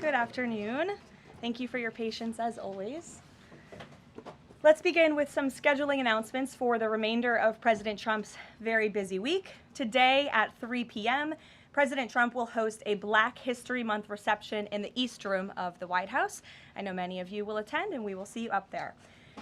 Good afternoon. Thank you for your patience as always. Let's begin with some scheduling announcements for the remainder of President Trump's very busy week. Today at 3 p.m., President Trump will host a Black History Month reception in the East Room of the White House. I know many of you will attend, and we will see you up there.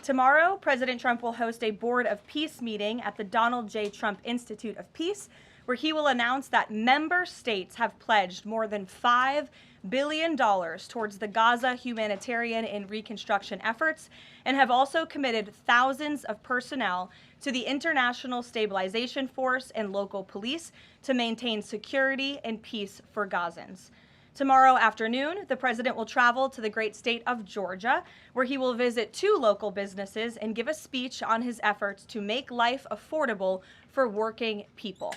Tomorrow, President Trump will host a Board of Peace meeting at the Donald J. Trump Institute of Peace, where he will announce that member states have pledged more than $5 billion towards the Gaza humanitarian and reconstruction efforts, and have also committed thousands of personnel to the International Stabilization Force and local police to maintain security and peace for Gazans. Tomorrow afternoon, the president will travel to the great state of Georgia, where he will visit 2 local businesses and give a speech on his efforts to make life affordable for working people.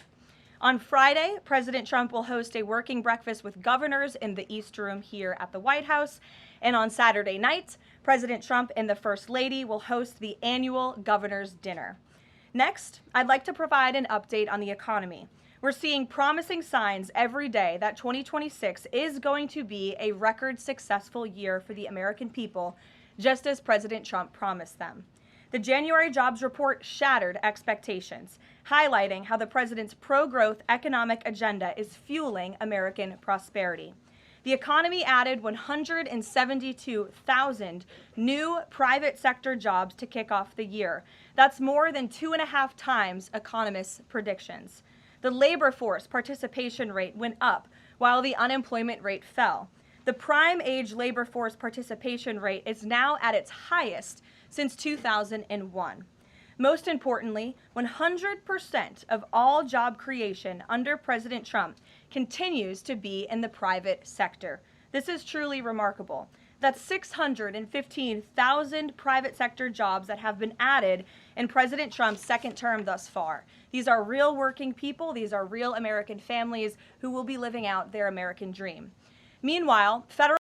On Friday, President Trump will host a working breakfast with governors in the East Room here at the White House. And on Saturday night, President Trump and the First Lady will host the annual Governor's Dinner. Next, I'd like to provide an update on the economy. We're seeing promising signs every day that 2026 is going to be a record successful year for the American people, just as President Trump promised them. The January jobs report shattered expectations, highlighting how the president's pro-growth economic agenda is fueling American prosperity. The economy added 172,000 new private sector jobs to kick off the year. That's more than 2.5 times economists' predictions. The labor force participation rate went up while the unemployment rate fell. The prime age labor force participation rate is now at its highest since 2001. Most importantly, 100% of all job creation under President Trump continues to be in the private sector. This is truly remarkable. That's 615,000 private sector jobs that have been added in President Trump's second term thus far. These are real working people. These are real American families who will be living out their American dream. Meanwhile, federal